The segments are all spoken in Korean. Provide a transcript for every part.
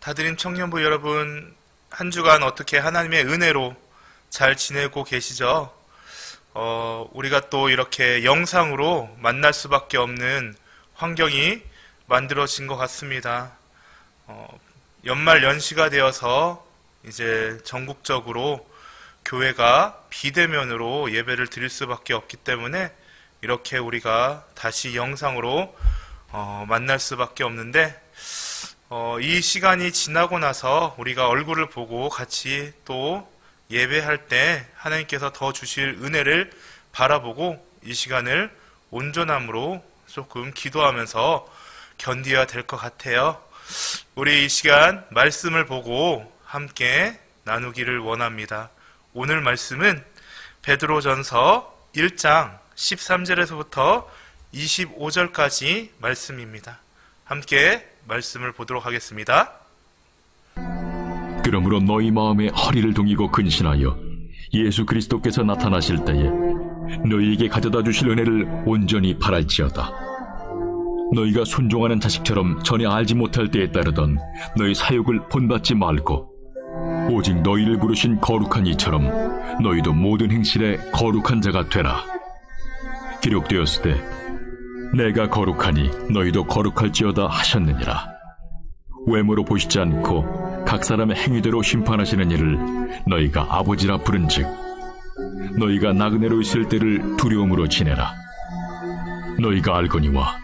다드림 청년부 여러분, 한 주간 어떻게 하나님의 은혜로 잘 지내고 계시죠? 우리가 또 이렇게 영상으로 만날 수밖에 없는 환경이 만들어진 것 같습니다. 연말 연시가 되어서 이제 전국적으로 교회가 비대면으로 예배를 드릴 수밖에 없기 때문에 이렇게 우리가 다시 영상으로 만날 수밖에 없는데, 이 시간이 지나고 나서 우리가 얼굴을 보고 같이 또 예배할 때 하나님께서 더 주실 은혜를 바라보고 이 시간을 온전함으로 조금 기도하면서 견뎌야 될 것 같아요. 우리 이 시간 말씀을 보고 함께 나누기를 원합니다. 오늘 말씀은 베드로전서 1장 13절에서부터 25절까지 말씀입니다. 함께 말씀을 보도록 하겠습니다. 그러므로 너희 마음에 허리를 동이고 근신하여 예수 그리스도께서 나타나실 때에 너희에게 가져다 주실 은혜를 온전히 바랄지어다. 너희가 순종하는 자식처럼 전에 알지 못할 때에 따르던 너희 사욕을 본받지 말고 오직 너희를 부르신 거룩한 이처럼 너희도 모든 행실에 거룩한 자가 되라. 기록되었으되 내가 거룩하니 너희도 거룩할지어다 하셨느니라. 외모로 보시지 않고 각 사람의 행위대로 심판하시는 이를 너희가 아버지라 부른즉 너희가 나그네로 있을 때를 두려움으로 지내라. 너희가 알거니와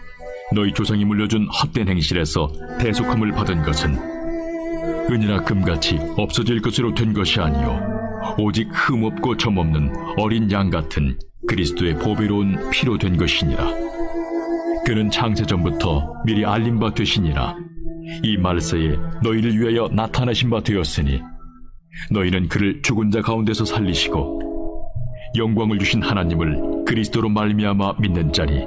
너희 조상이 물려준 헛된 행실에서 대속함을 받은 것은 은이나 금같이 없어질 것으로 된 것이 아니요 오직 흠없고 점없는 어린 양 같은 그리스도의 보배로운 피로 된 것이니라. 그는 창세전부터 미리 알린 바 되시니라. 이 말세에 너희를 위하여 나타나신 바 되었으니 너희는 그를 죽은 자 가운데서 살리시고 영광을 주신 하나님을 그리스도로 말미암아 믿는 자니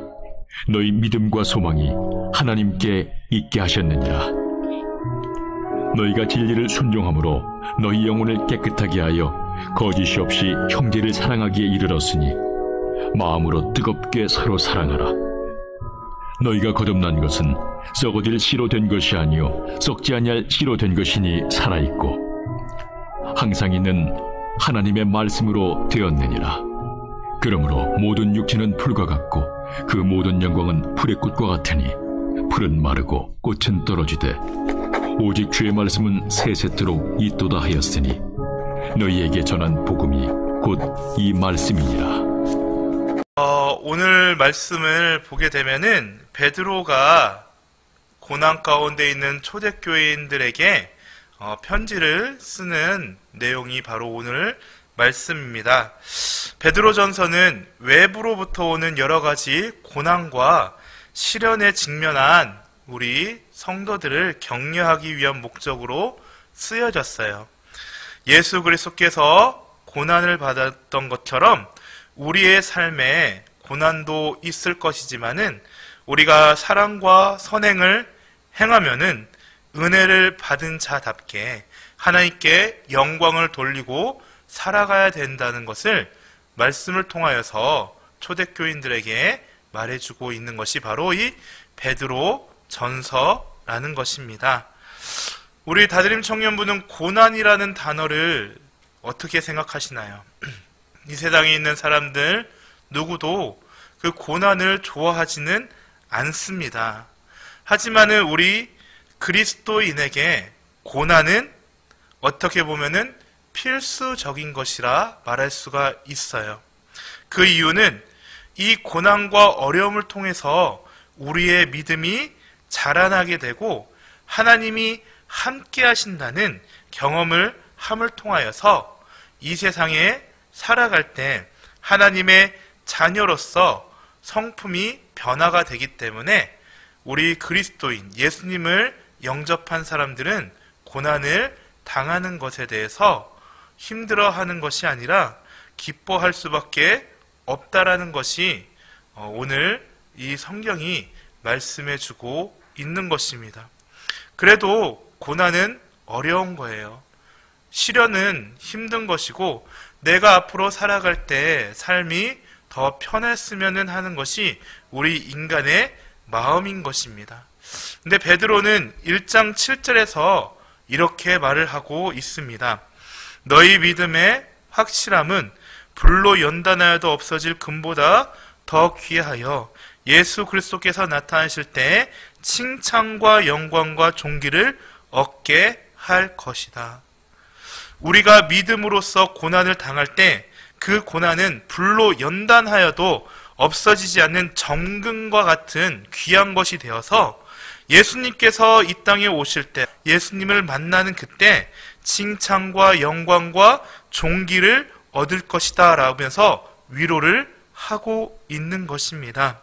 너희 믿음과 소망이 하나님께 있게 하셨느니라. 너희가 진리를 순종함으로 너희 영혼을 깨끗하게 하여 거짓이 없이 형제를 사랑하기에 이르렀으니 마음으로 뜨겁게 서로 사랑하라. 너희가 거듭난 것은 썩어질 씨로 된 것이 아니요 썩지 아니할 씨로 된 것이니 살아있고 항상 있는 하나님의 말씀으로 되었느니라. 그러므로 모든 육체는 풀과 같고 그 모든 영광은 풀의 꽃과 같으니 풀은 마르고 꽃은 떨어지되 오직 주의 말씀은 세세토록 있도다 하였으니 너희에게 전한 복음이 곧 이 말씀이니라. 오늘 말씀을 보게 되면은 베드로가 고난 가운데 있는 초대교인들에게 편지를 쓰는 내용이 바로 오늘 말씀입니다. 베드로전서는 외부로부터 오는 여러 가지 고난과 시련에 직면한 우리 성도들을 격려하기 위한 목적으로 쓰여졌어요. 예수 그리스도께서 고난을 받았던 것처럼 우리의 삶에 고난도 있을 것이지만은 우리가 사랑과 선행을 행하면은 은혜를 받은 자답게 하나님께 영광을 돌리고 살아가야 된다는 것을 말씀을 통하여서 초대교인들에게 말해주고 있는 것이 바로 이 베드로 전서라는 것입니다. 우리 다드림 청년부는 고난이라는 단어를 어떻게 생각하시나요? 이 세상에 있는 사람들 누구도 그 고난을 좋아하지는 않습니다. 하지만은 우리 그리스도인에게 고난은 어떻게 보면은 필수적인 것이라 말할 수가 있어요. 그 이유는 이 고난과 어려움을 통해서 우리의 믿음이 자라나게 되고 하나님이 함께 하신다는 경험을 함을 통하여서 이 세상에 살아갈 때 하나님의 자녀로서 성품이 변화가 되기 때문에 우리 그리스도인 예수님을 영접한 사람들은 고난을 당하는 것에 대해서 힘들어하는 것이 아니라 기뻐할 수밖에 없다라는 것이 오늘 이 성경이 말씀해주고 있는 것입니다. 그래도 고난은 어려운 거예요. 시련은 힘든 것이고 내가 앞으로 살아갈 때 삶이 더 편했으면 하는 것이 우리 인간의 마음인 것입니다. 근데 베드로는 1장 7절에서 이렇게 말을 하고 있습니다. 너희 믿음의 확실함은 불로 연단하여도 없어질 금보다 더 귀하여 예수 그리스도께서 나타나실 때 칭찬과 영광과 존귀를 얻게 할 것이다. 우리가 믿음으로써 고난을 당할 때 그 고난은 불로 연단하여도 없어지지 않는 정금과 같은 귀한 것이 되어서 예수님께서 이 땅에 오실 때, 예수님을 만나는 그때 칭찬과 영광과 존귀를 얻을 것이다 라면서 위로를 하고 있는 것입니다.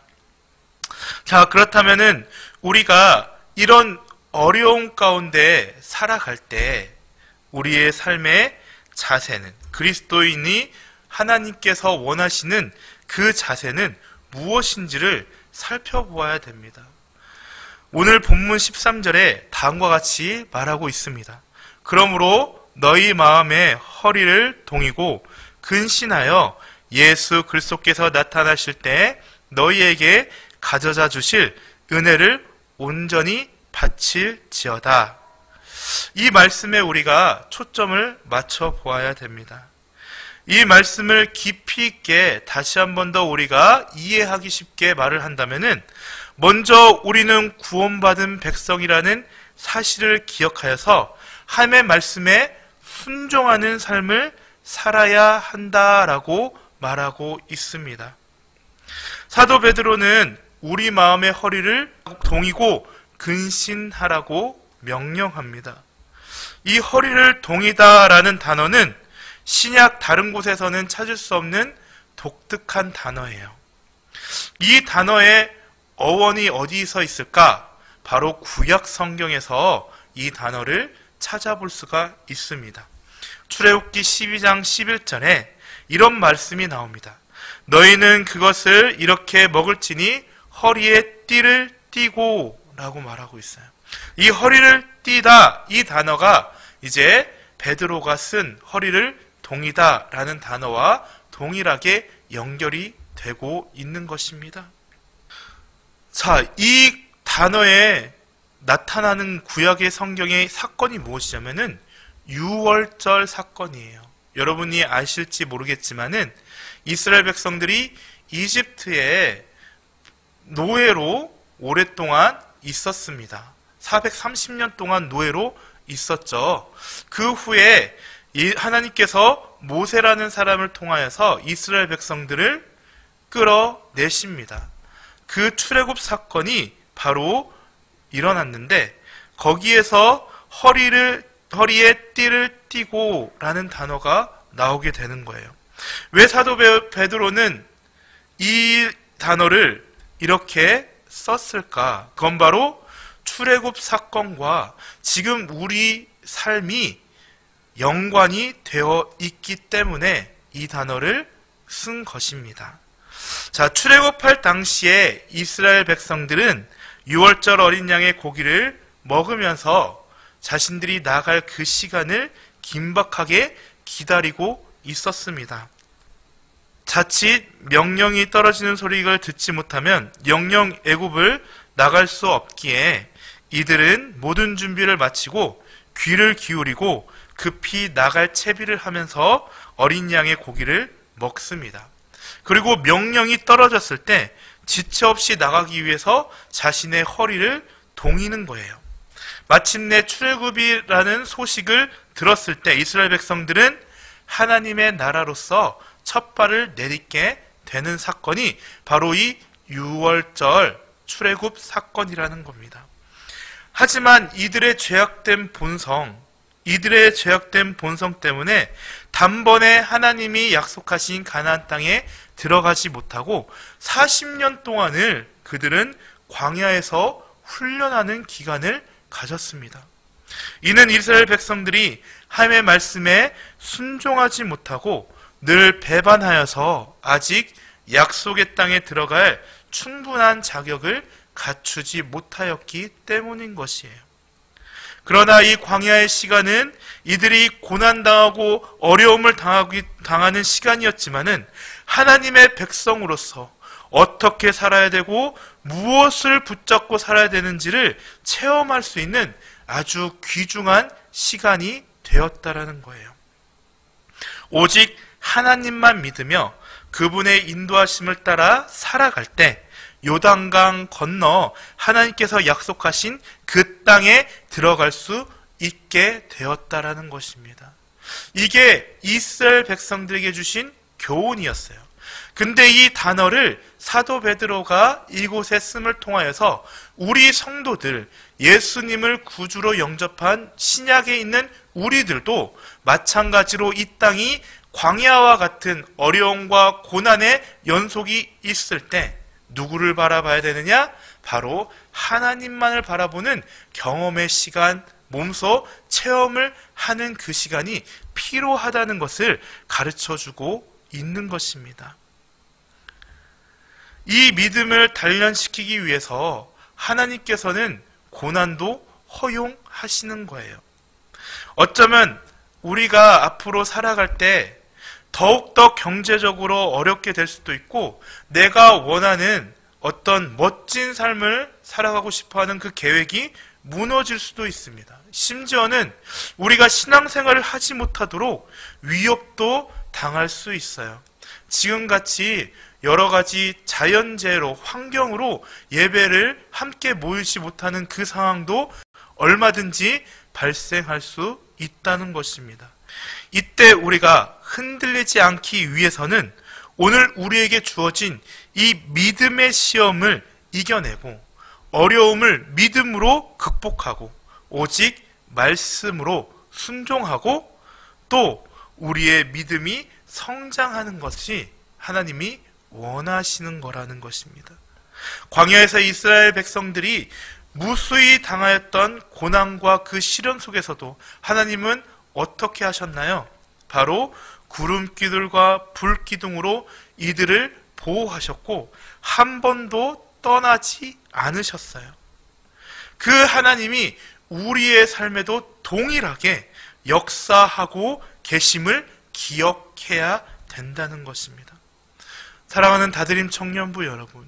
자, 그렇다면은 우리가 이런 어려움 가운데 살아갈 때 우리의 삶의 자세는, 그리스도인이 하나님께서 원하시는 그 자세는 무엇인지를 살펴보아야 됩니다. 오늘 본문 13절에 다음과 같이 말하고 있습니다. 그러므로 너희 마음에 허리를 동이고 근신하여 예수 그리스도께서 나타나실 때 너희에게 가져다 주실 은혜를 온전히 바칠지어다. 이 말씀에 우리가 초점을 맞춰 보아야 됩니다. 이 말씀을 깊이 있게 다시 한 번 더 우리가 이해하기 쉽게 말을 한다면은, 먼저 우리는 구원받은 백성이라는 사실을 기억하여서 하나님의 말씀에 순종하는 삶을 살아야 한다라고 말하고 있습니다. 사도 베드로는 우리 마음의 허리를 동이고 근신하라고 명령합니다. 이 허리를 동이다라는 단어는 신약 다른 곳에서는 찾을 수 없는 독특한 단어예요. 이 단어의 어원이 어디서 있을까? 바로 구약 성경에서 이 단어를 찾아볼 수가 있습니다. 출애굽기 12장 11절에 이런 말씀이 나옵니다. 너희는 그것을 이렇게 먹을지니 허리에 띠를 띠고 라고 말하고 있어요. 이 허리를 띠다, 이 단어가 이제 베드로가 쓴 허리를 동이다 라는 단어와 동일하게 연결이 되고 있는 것입니다. 자, 이 단어에 나타나는 구약의 성경의 사건이 무엇이냐면은 유월절 사건이에요. 여러분이 아실지 모르겠지만은 이스라엘 백성들이 이집트에 노예로 오랫동안 있었습니다. 430년 동안 노예로 있었죠. 그 후에 하나님께서 모세라는 사람을 통하여서 이스라엘 백성들을 끌어내십니다. 그 출애굽 사건이 바로 일어났는데, 거기에서 허리에 띠를 띠고 라는 단어가 나오게 되는 거예요. 왜 사도 베드로는 이 단어를 이렇게 썼을까? 그건 바로 출애굽 사건과 지금 우리 삶이 연관이 되어 있기 때문에 이 단어를 쓴 것입니다. 자, 출애굽할 당시에 이스라엘 백성들은 유월절 어린 양의 고기를 먹으면서 자신들이 나갈 그 시간을 긴박하게 기다리고 있었습니다. 자칫 명령이 떨어지는 소리를 듣지 못하면 영영 애굽을 나갈 수 없기에 이들은 모든 준비를 마치고 귀를 기울이고 급히 나갈 채비를 하면서 어린 양의 고기를 먹습니다. 그리고 명령이 떨어졌을 때 지체 없이 나가기 위해서 자신의 허리를 동이는 거예요. 마침내 출애굽이라는 소식을 들었을 때 이스라엘 백성들은 하나님의 나라로서 첫 발을 내딛게 되는 사건이 바로 이 유월절 출애굽 사건이라는 겁니다. 하지만 이들의 죄악된 본성 때문에 단번에 하나님이 약속하신 가나안 땅에 들어가지 못하고 40년 동안을 그들은 광야에서 훈련하는 기간을 가졌습니다. 이는 이스라엘 백성들이 하나님의 말씀에 순종하지 못하고 늘 배반하여서 아직 약속의 땅에 들어갈 충분한 자격을 갖추지 못하였기 때문인 것이에요. 그러나 이 광야의 시간은 이들이 고난당하고 어려움을 당하는 시간이었지만은 하나님의 백성으로서 어떻게 살아야 되고 무엇을 붙잡고 살아야 되는지를 체험할 수 있는 아주 귀중한 시간이 되었다라는 거예요. 오직 하나님만 믿으며 그분의 인도하심을 따라 살아갈 때 요단강 건너 하나님께서 약속하신 그 땅에 들어갈 수 있게 되었다라는 것입니다. 이게 이스라엘 백성들에게 주신 교훈이었어요. 근데 이 단어를 사도 베드로가 이곳에 씀을 통하여서 우리 성도들, 예수님을 구주로 영접한 신약에 있는 우리들도 마찬가지로 이 땅이 광야와 같은 어려움과 고난의 연속이 있을 때 누구를 바라봐야 되느냐? 바로 하나님만을 바라보는 경험의 시간, 몸소 체험을 하는 그 시간이 필요하다는 것을 가르쳐주고 있는 것입니다. 이 믿음을 단련시키기 위해서 하나님께서는 고난도 허용하시는 거예요. 어쩌면 우리가 앞으로 살아갈 때 더욱더 경제적으로 어렵게 될 수도 있고 내가 원하는 어떤 멋진 삶을 살아가고 싶어하는 그 계획이 무너질 수도 있습니다. 심지어는 우리가 신앙생활을 하지 못하도록 위협도 당할 수 있어요. 지금같이 여러 가지 자연재해로 환경으로 예배를 함께 모이지 못하는 그 상황도 얼마든지 발생할 수 있다는 것입니다. 이때 우리가 흔들리지 않기 위해서는 오늘 우리에게 주어진 이 믿음의 시험을 이겨내고 어려움을 믿음으로 극복하고 오직 말씀으로 순종하고 또 우리의 믿음이 성장하는 것이 하나님이 원하시는 거라는 것입니다. 광야에서 이스라엘 백성들이 무수히 당하였던 고난과 그 시련 속에서도 하나님은 어떻게 하셨나요? 바로 구름기둥과 불기둥으로 이들을 보호하셨고 한 번도 떠나지 않으셨어요. 그 하나님이 우리의 삶에도 동일하게 역사하고 계심을 기억해야 된다는 것입니다. 사랑하는 다드림 청년부 여러분,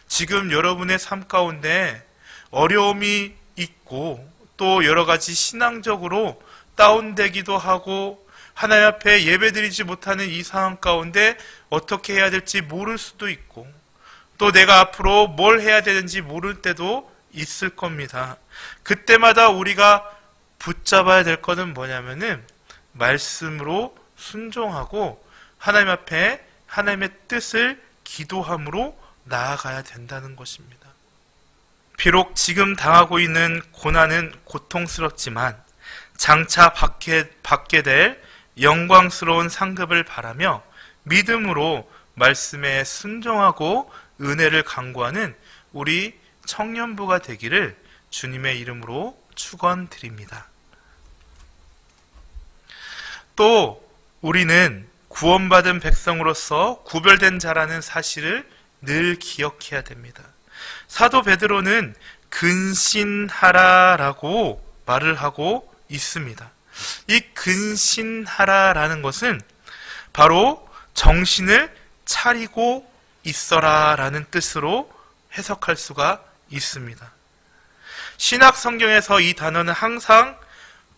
지금 여러분의 삶 가운데 어려움이 있고 또 여러 가지 신앙적으로 다운되기도 하고 하나님 앞에 예배드리지 못하는 이 상황 가운데 어떻게 해야 될지 모를 수도 있고 또 내가 앞으로 뭘 해야 되는지 모를 때도 있을 겁니다. 그때마다 우리가 붙잡아야 될 것은 뭐냐면은 말씀으로 순종하고 하나님 앞에 하나님의 뜻을 기도함으로 나아가야 된다는 것입니다. 비록 지금 당하고 있는 고난은 고통스럽지만 장차 받게 될 영광스러운 상급을 바라며 믿음으로 말씀에 순종하고 은혜를 간구하는 우리 청년부가 되기를 주님의 이름으로 축원드립니다. 또 우리는 구원받은 백성으로서 구별된 자라는 사실을 늘 기억해야 됩니다. 사도 베드로는 근신하라라고 말을 하고 있습니다. 이 근신하라라는 것은 바로 정신을 차리고 있어라라는 뜻으로 해석할 수가 있습니다. 신약 성경에서 이 단어는 항상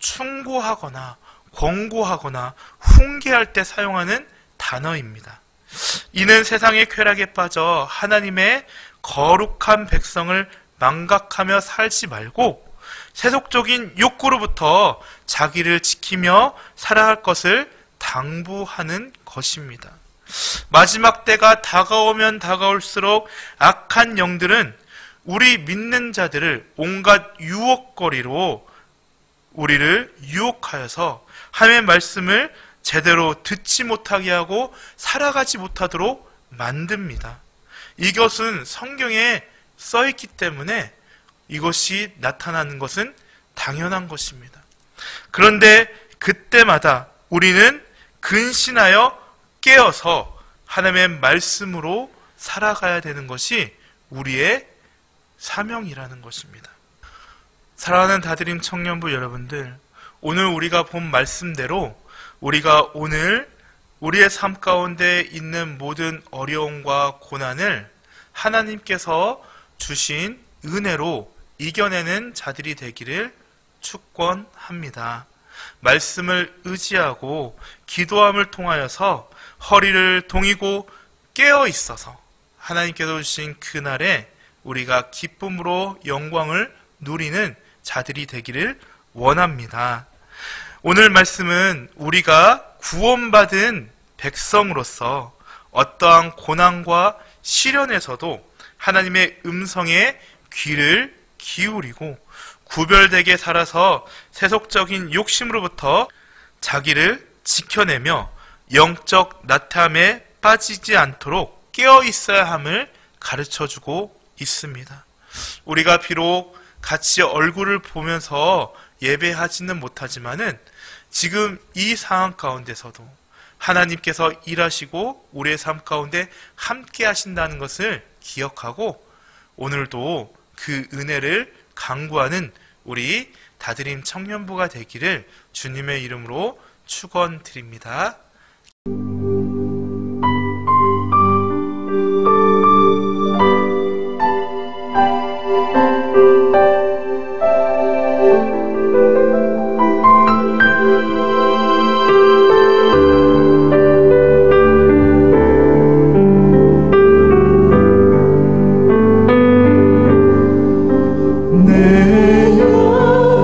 충고하거나 권고하거나 훈계할 때 사용하는 단어입니다. 이는 세상의 쾌락에 빠져 하나님의 거룩한 백성을 망각하며 살지 말고 세속적인 욕구로부터 자기를 지키며 살아갈 것을 당부하는 것입니다. 마지막 때가 다가오면 다가올수록 악한 영들은 우리 믿는 자들을 온갖 유혹거리로 우리를 유혹하여서 하나님의 말씀을 제대로 듣지 못하게 하고 살아가지 못하도록 만듭니다. 이것은 성경에 써있기 때문에 이것이 나타나는 것은 당연한 것입니다. 그런데 그때마다 우리는 근신하여 깨어서 하나님의 말씀으로 살아가야 되는 것이 우리의 사명이라는 것입니다. 사랑하는 다드림 청년부 여러분들, 오늘 우리가 본 말씀대로 우리가 오늘 우리의 삶 가운데 있는 모든 어려움과 고난을 하나님께서 주신 은혜로 이겨내는 자들이 되기를 축원합니다. 말씀을 의지하고 기도함을 통하여서 허리를 동이고 깨어 있어서 하나님께서 주신 그날에 우리가 기쁨으로 영광을 누리는 자들이 되기를 원합니다. 오늘 말씀은 우리가 구원받은 백성으로서 어떠한 고난과 시련에서도 하나님의 음성에 귀를 기울이고 구별되게 살아서 세속적인 욕심으로부터 자기를 지켜내며 영적 나태함에 빠지지 않도록 깨어 있어야 함을 가르쳐주고 있습니다. 우리가 비록 같이 얼굴을 보면서 예배하지는 못하지만은 지금 이 상황 가운데서도 하나님께서 일하시고 우리의 삶 가운데 함께 하신다는 것을 기억하고 오늘도 그 은혜를 강구하는 우리 다드림 청년부가 되기를 주님의 이름으로 축원드립니다. 내 영혼을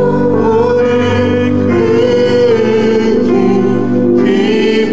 그에게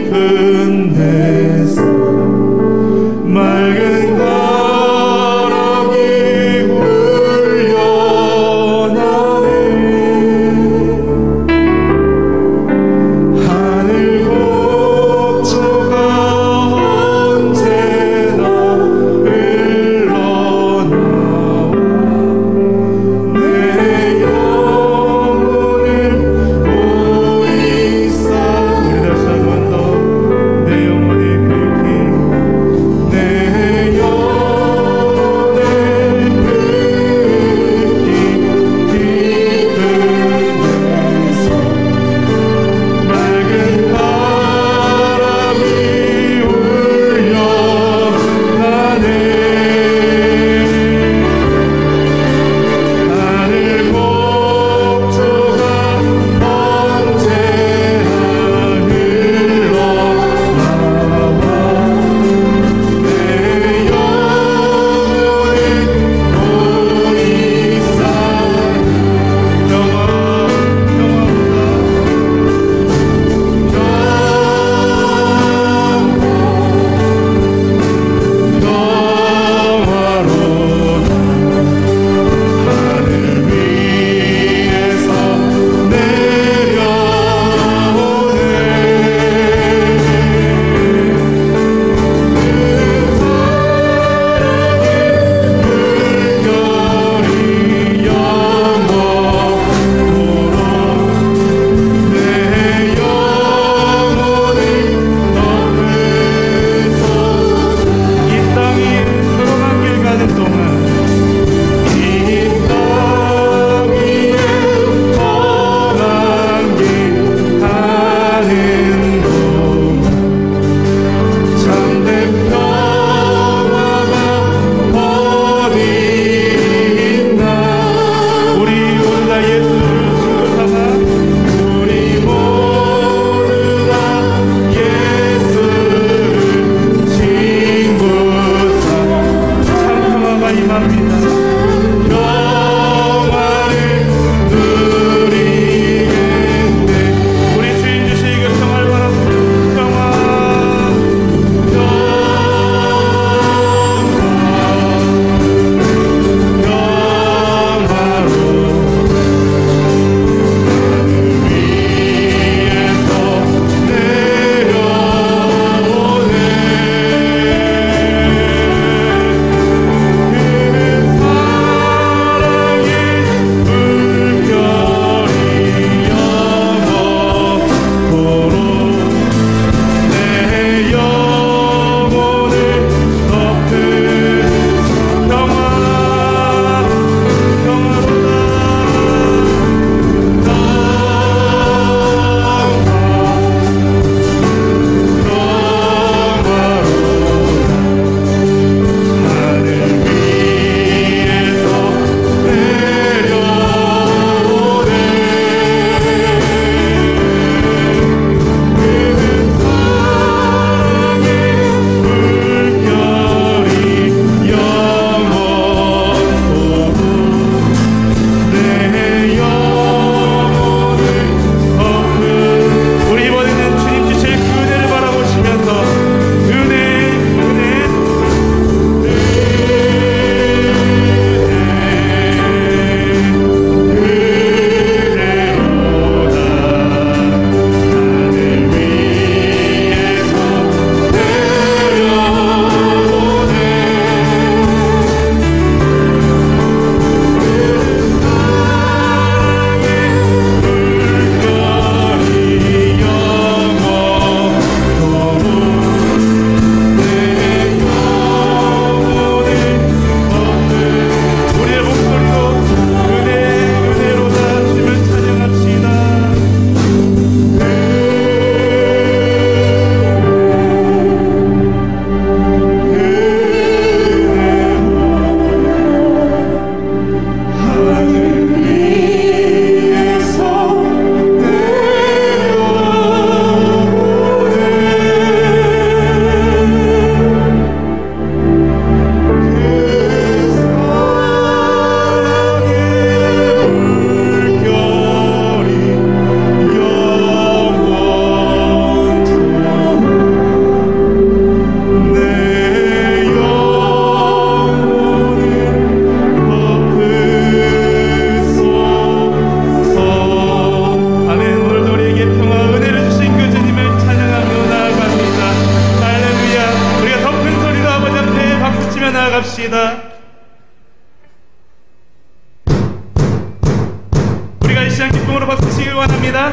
시간 기쁨으로 박수치길 원합니다.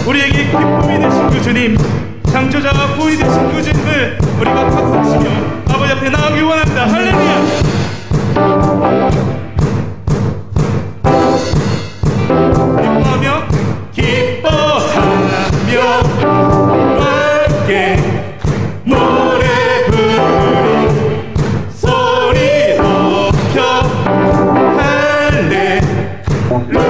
우리에게 기쁨이 되신 그 주님, 창조자와 부인이 되신 그 주님을 우리가 박수치며 아버지 앞에 나아가기 원합니다. 할렐루야. 기뻐하며 함께 노래 부르리 소리 높여 할렐루야.